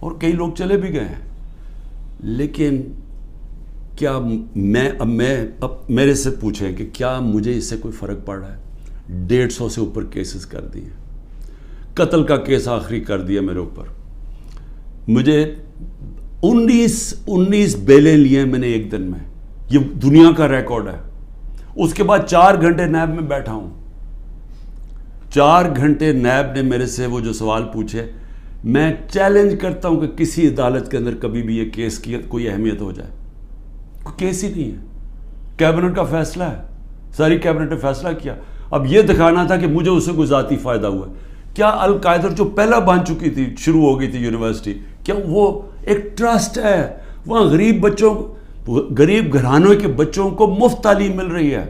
اور کئی لوگ چلے بھی گئے ہیں. لیکن کیا اب میرے سے پوچھیں کہ کیا مجھے اس سے کوئی فرق پڑ رہا ہے؟ 150 سے اوپر کیسز کر دیے, قتل کا کیس آخری کر دیا میرے اوپر. مجھے 19 بیلیں لیے میں نے ایک دن میں, یہ دنیا کا ریکارڈ ہے. اس کے بعد 4 گھنٹے نیب میں بیٹھا ہوں. 4 گھنٹے نیب نے میرے سے وہ جو سوال پوچھے, میں چیلنج کرتا ہوں کہ کسی عدالت کے اندر کبھی بھی یہ کیس کی کوئی اہمیت ہو جائے. کوئی کیس ہی نہیں ہے, کیبنٹ کا فیصلہ ہے, ساری کیبنٹ نے فیصلہ کیا. اب یہ دکھانا تھا کہ مجھے اس سے کوئی ذاتی فائدہ ہوا. کیا القاعدہ جو پہلا بن چکی تھی, شروع ہو گئی تھی یونیورسٹی, کیا وہ ایک ٹرسٹ ہے؟ وہاں غریب گھرانوں کے بچوں کو مفت تعلیم مل رہی ہے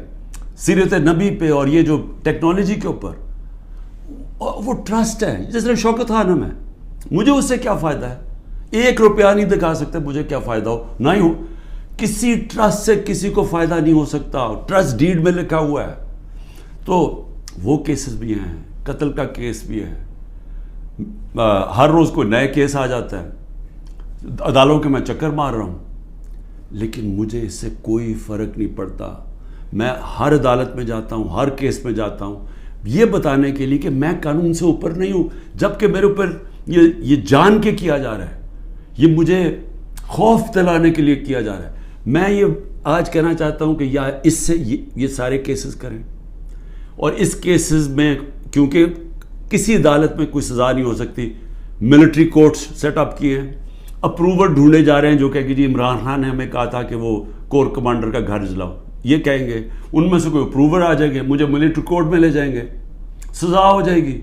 سیرت نبی پہ اور یہ جو ٹیکنالوجی کے اوپر. وہ ٹرسٹ ہے جس نے شوکت خانم ہے. مجھے اس سے کیا فائدہ ہے؟ 1 روپیہ نہیں دکھا سکتے مجھے کیا فائدہ ہو, نہ ہی ہو. کسی ٹرسٹ سے کسی کو فائدہ نہیں ہو سکتا, ٹرسٹ ڈیڈ میں لکھا ہوا ہے. تو وہ کیسز بھی ہیں, قتل کا کیس بھی ہے, ہر روز کوئی نئے کیس آ جاتا ہے. عدالتوں کے میں چکر مار رہا ہوں, لیکن مجھے اس سے کوئی فرق نہیں پڑتا. میں ہر عدالت میں جاتا ہوں, ہر کیس میں جاتا ہوں, یہ بتانے کے لیے کہ میں قانون سے اوپر نہیں ہوں. جبکہ میرے اوپر یہ جان کے کیا جا رہا ہے, یہ مجھے خوف دلانے کے لیے کیا جا رہا ہے. میں یہ آج کہنا چاہتا ہوں کہ یا اس سے یہ سارے کیسز کریں, اور اس کیسز میں کیونکہ کسی عدالت میں کوئی سزا نہیں ہو سکتی, ملٹری کورٹس سیٹ اپ کیے ہیں, اپروور ڈھونڈے جا رہے ہیں جو کہ جی عمران خان نے ہمیں کہا تھا کہ وہ کور کمانڈر کا گھر جلاؤ, یہ کہیں گے, ان میں سے کوئی اپروور آ جائیں گے, مجھے ملٹری کورٹ میں لے جائیں گے, سزا ہو جائے گی.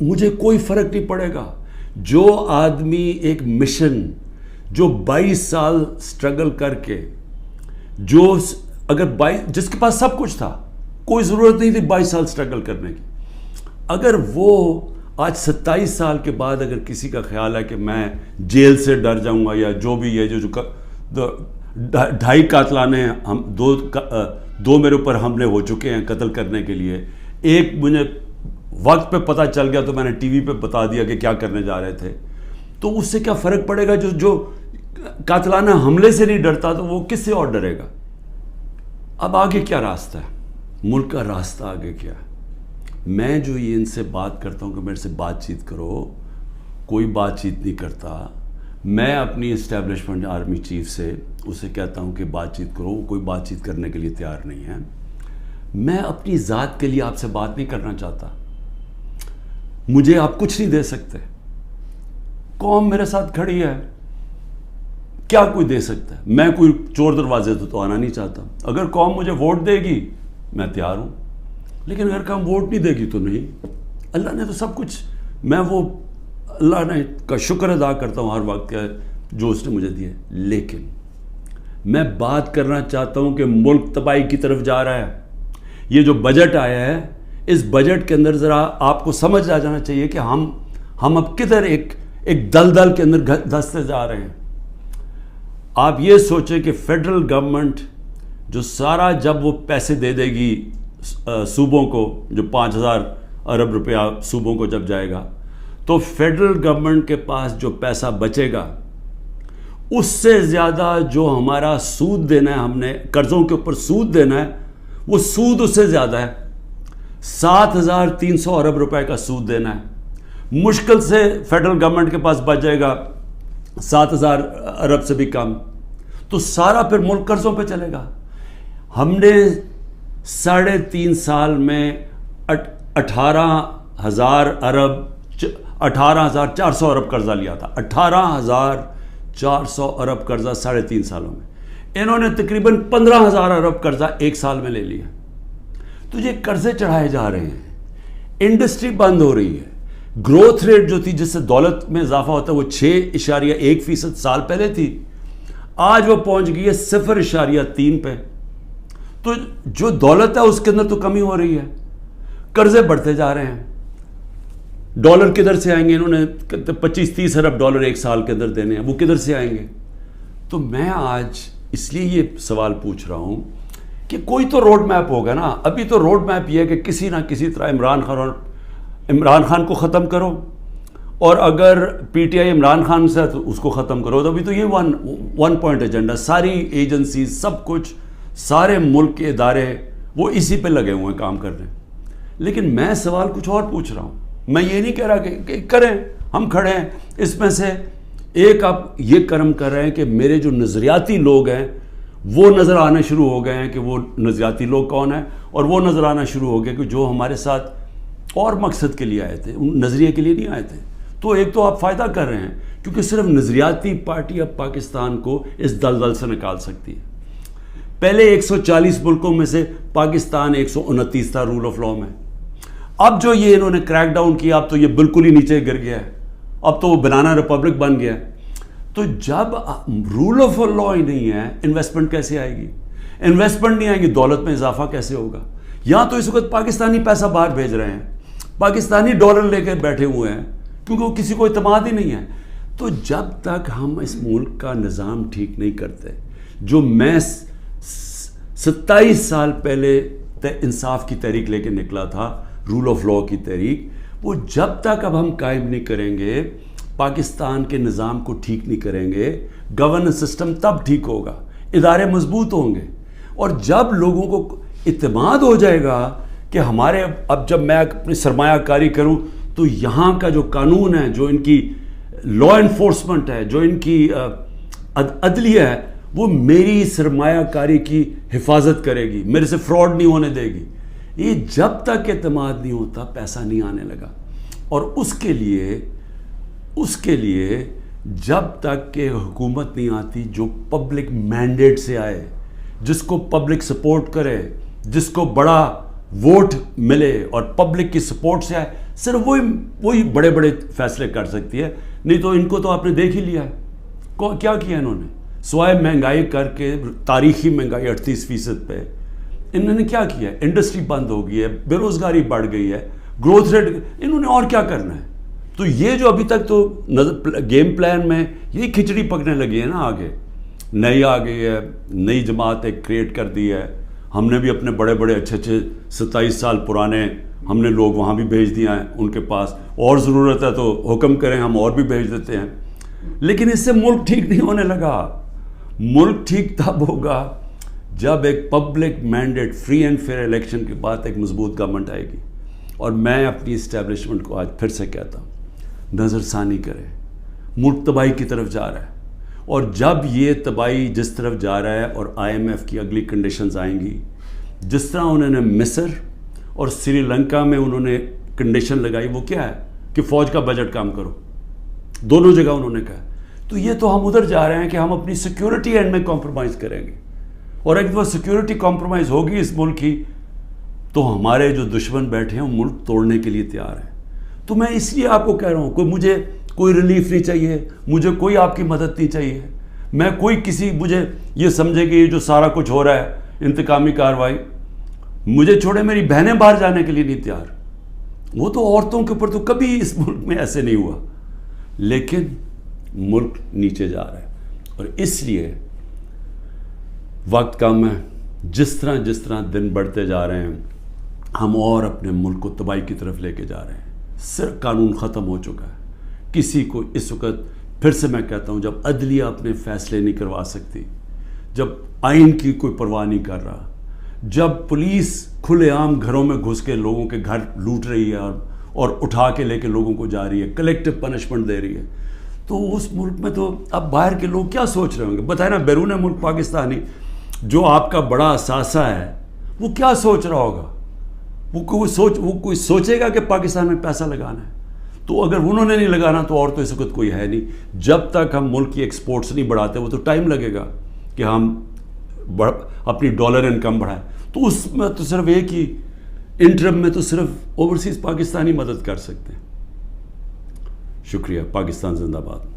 مجھے کوئی فرق نہیں پڑے گا. جو آدمی ایک مشن, جو 22 سال سٹرگل کر کے, جو اگر جس کے پاس سب کچھ تھا, کوئی ضرورت نہیں تھی 22 سال سٹرگل کرنے کی, اگر وہ آج 27 سال کے بعد اگر کسی کا خیال ہے کہ میں جیل سے ڈر جاؤں گا, یا جو بھی یہ جو 2.5 قاتلانے ہم دو میرے اوپر حملے ہو چکے ہیں قتل کرنے کے لیے, ایک مجھے وقت پہ پتہ چل گیا تو میں نے ٹی وی پہ بتا دیا کہ کیا کرنے جا رہے تھے, تو اس سے کیا فرق پڑے گا؟ جو قاتلانہ حملے سے نہیں ڈرتا تو وہ کس سے اور ڈرے گا؟ اب آگے کیا راستہ ہے؟ ملک کا راستہ آگے کیا ہے؟ میں جو یہ ان سے بات کرتا ہوں کہ میرے سے بات چیت کرو, کوئی بات چیت نہیں کرتا. میں اپنی اسٹیبلشمنٹ آرمی چیف سے اسے کہتا ہوں کہ بات چیت کرو, کوئی بات چیت کرنے کے لیے تیار نہیں ہے. میں اپنی ذات کے لیے آپ سے بات نہیں کرنا چاہتا. مجھے آپ کچھ نہیں دے سکتے. قوم میرے ساتھ کھڑی ہے, کیا کوئی دے سکتا ہے؟ میں کوئی چور دروازے تو آنا نہیں چاہتا. اگر قوم مجھے ووٹ دے گی میں تیار ہوں, لیکن اگر قوم ووٹ نہیں دے گی تو نہیں. اللہ نے تو سب کچھ, میں وہ اللہ نے کا شکر ادا کرتا ہوں ہر وقت کا جو اس نے مجھے دیا. لیکن میں بات کرنا چاہتا ہوں کہ ملک تباہی کی طرف جا رہا ہے. یہ جو بجٹ آیا ہے, اس بجٹ کے اندر ذرا آپ کو سمجھ آ جانا چاہیے کہ ہم اب کدھر ایک دلدل کے اندر دھستے جا رہے ہیں. آپ یہ سوچیں کہ فیڈرل گورنمنٹ جو سارا جب وہ پیسے دے دے گی صوبوں کو, جو 5,000 ارب روپیہ صوبوں کو جب جائے گا, تو فیڈرل گورنمنٹ کے پاس جو پیسہ بچے گا اس سے زیادہ جو ہمارا سود دینا ہے, ہم نے قرضوں کے اوپر سود دینا ہے, وہ سود اس سے زیادہ ہے. 7,300 ارب روپے کا سود دینا ہے. مشکل سے فیڈرل گورنمنٹ کے پاس بچ جائے گا 7,000 ارب سے بھی کم, تو سارا پھر ملک قرضوں پہ چلے گا. ہم نے 3.5 سال میں 18,000 ارب 18,400 ارب قرضہ لیا تھا. 18,400 ارب قرضہ 3.5 سالوں میں. انہوں نے تقریباً 15,000 ارب قرضہ 1 سال میں لے لیا. تو یہ قرضے چڑھائے جا رہے ہیں, انڈسٹری بند ہو رہی ہے. گروتھ ریٹ جو تھی جس سے دولت میں اضافہ ہوتا ہے وہ 6.1% سال پہلے تھی, آج وہ پہنچ گئی ہے 0.3 پہ. تو جو دولت ہے اس کے اندر تو کمی ہو رہی ہے, قرضے بڑھتے جا رہے ہیں. ڈالر کدھر سے آئیں گے؟ انہوں نے 25-30 ارب ڈالر 1 سال کے اندر دینے ہیں, وہ کدھر سے آئیں گے؟ تو میں آج اس لیے یہ سوال پوچھ رہا ہوں کہ کوئی تو روڈ میپ ہوگا نا. ابھی تو روڈ میپ یہ ہے کہ کسی نہ کسی طرح عمران خان کو ختم کرو, اور اگر P T I Imran Khan سے تو اس کو ختم کرو. تو ابھی تو یہ ون پوائنٹ ایجنڈا, ساری ایجنسیز, سب کچھ, سارے ملک کے ادارے وہ اسی پہ لگے ہوئے ہیں کام کر رہے ہیں. لیکن میں سوال کچھ اور پوچھ رہا ہوں. میں یہ نہیں کہہ رہا کہ کریں, ہم کھڑے ہیں. اس میں سے ایک آپ یہ کرم کر رہے ہیں کہ میرے جو نظریاتی لوگ ہیں وہ نظر آنے شروع ہو گئے ہیں کہ وہ نظریاتی لوگ کون ہیں, اور وہ نظر آنا شروع ہو گئے کہ جو ہمارے ساتھ اور مقصد کے لیے آئے تھے, ان نظریے کے لیے نہیں آئے تھے. تو ایک تو آپ فائدہ کر رہے ہیں کیونکہ صرف نظریاتی پارٹی اب پاکستان کو اس دلدل سے نکال سکتی ہے. پہلے 140 ملکوں میں سے پاکستان 129 تھا رول آف لا میں. اب جو یہ انہوں نے کریک ڈاؤن کیا, اب تو یہ بالکل ہی نیچے گر گیا ہے, اب تو وہ بنانا ریپبلک بن گیا. تو جب رول آف لا ہی نہیں ہے, انویسٹمنٹ کیسے آئے گی؟ انویسٹمنٹ نہیں آئے گی, دولت میں اضافہ کیسے ہوگا؟ یہاں تو اس وقت پاکستانی پیسہ باہر بھیج رہے ہیں, پاکستانی ڈالر لے کے بیٹھے ہوئے ہیں کیونکہ وہ کسی کو اعتماد ہی نہیں ہے. تو جب تک ہم اس ملک کا نظام ٹھیک نہیں کرتے, جو میں 27 سال پہلے انصاف کی تحریک لے کے نکلا تھا, رول آف لا کی تحریک, وہ جب تک اب ہم قائم نہیں کریں گے, پاکستان کے نظام کو ٹھیک نہیں کریں گے, گورننس سسٹم تب ٹھیک ہوگا, ادارے مضبوط ہوں گے. اور جب لوگوں کو اعتماد ہو جائے گا کہ ہمارے, اب جب میں اپنی سرمایہ کاری کروں تو یہاں کا جو قانون ہے, جو ان کی لا انفورسمنٹ ہے, جو ان کی عدلیہ ہے, وہ میری سرمایہ کاری کی حفاظت کرے گی, میرے سے فراڈ نہیں ہونے دے گی. یہ جب تک اعتماد نہیں ہوتا پیسہ نہیں آنے لگا. اور اس کے لیے جب تک کہ حکومت نہیں آتی جو پبلک مینڈیٹ سے آئے, جس کو پبلک سپورٹ کرے, جس کو بڑا ووٹ ملے اور پبلک کی سپورٹ سے آئے, صرف وہی بڑے بڑے فیصلے کر سکتی ہے. نہیں تو ان کو تو آپ نے دیکھ ہی لیا ہے کیا کیا انہوں نے, سوائے مہنگائی کر کے, تاریخی مہنگائی 38% پہ, انہوں نے کیا کیا ہے؟ انڈسٹری بند ہو گئی ہے, بے روزگاری بڑھ گئی ہے, گروتھ ریٹ, انہوں نے اور کیا کرنا ہے؟ تو یہ جو ابھی تک تو گیم پلان میں یہی کھچڑی پکنے لگی ہے نا. آگے نئی آ گئی ہے, نئی جماعت ایک کریٹ کر دی ہے, ہم نے بھی اپنے بڑے بڑے اچھے 27 سال پرانے ہم نے لوگ وہاں بھی بھیج دیا ہیں ان کے پاس, اور ضرورت ہے تو حکم کریں ہم اور بھی بھیج دیتے ہیں. لیکن اس سے ملک ٹھیک نہیں ہونے لگا. ملک ٹھیک تب ہوگا جب ایک public mandate, free and fair election کے بعد ایک مضبوط گورنمنٹ آئے گی. اور میں اپنی اسٹیبلشمنٹ کو آج پھر سے کہتا ہوں, نظر ثانی کرے, ملک تباہی کی طرف جا رہا ہے. اور جب یہ تباہی جس طرف جا رہا ہے, اور IMF کی اگلی کنڈیشنز آئیں گی, جس طرح انہوں نے مصر اور سری لنکا میں انہوں نے کنڈیشن لگائی, وہ کیا ہے کہ فوج کا بجٹ کام کرو, دونوں جگہ انہوں نے کہا. تو یہ تو ہم ادھر جا رہے ہیں کہ ہم اپنی سیکیورٹی اینڈ میں کمپرومائز کریں گے, اور اگر وہ سیکیورٹی کمپرومائز ہوگی اس ملک کی, تو ہمارے جو دشمن بیٹھے ہیں وہ ملک توڑنے کے لیے تیار ہیں. تو میں اس لیے آپ کو کہہ رہا ہوں, مجھے کوئی ریلیف نہیں چاہیے, مجھے کوئی آپ کی مدد نہیں چاہیے, میں کوئی مجھے یہ سمجھے کہ یہ جو سارا کچھ ہو رہا ہے انتقامی کارروائی, مجھے چھوڑے, میری بہنیں باہر جانے کے لیے نہیں تیار. وہ تو عورتوں کے اوپر تو کبھی اس ملک میں ایسے نہیں ہوا, لیکن ملک نیچے جا رہا ہے. اور اس لیے وقت کم ہے, جس طرح دن بڑھتے جا رہے ہیں ہم اور اپنے ملک کو تباہی کی طرف لے کے جا رہے ہیں. صرف قانون ختم ہو چکا ہے, کسی کو اس وقت, پھر سے میں کہتا ہوں, جب عدلیہ اپنے فیصلے نہیں کروا سکتی, جب آئین کی کوئی پرواہ نہیں کر رہا, جب پولیس کھلے عام گھروں میں گھس کے لوگوں کے گھر لوٹ رہی ہے اور اٹھا کے لے کے لوگوں کو جا رہی ہے, کلیکٹیو پنشمنٹ دے رہی ہے, تو اس ملک میں تو اب باہر کے لوگ کیا سوچ رہے ہوں گے؟ بتائیں نا, بیرون ملک پاکستانی جو آپ کا بڑا اثاثہ ہے وہ کیا سوچ رہا ہوگا؟ وہ کوئی سوچے گا کہ پاکستان میں پیسہ لگانا ہے؟ تو اگر انہوں نے نہیں لگانا تو اور تو اس وقت کوئی ہے نہیں. جب تک ہم ملک کی ایکسپورٹس نہیں بڑھاتے, وہ تو ٹائم لگے گا کہ ہم اپنی ڈالر انکم بڑھائیں. تو اس میں تو صرف ایک ہی انٹرم میں تو صرف اوورسیز پاکستانی مدد کر سکتے ہیں. شکریہ. پاکستان زندہ باد.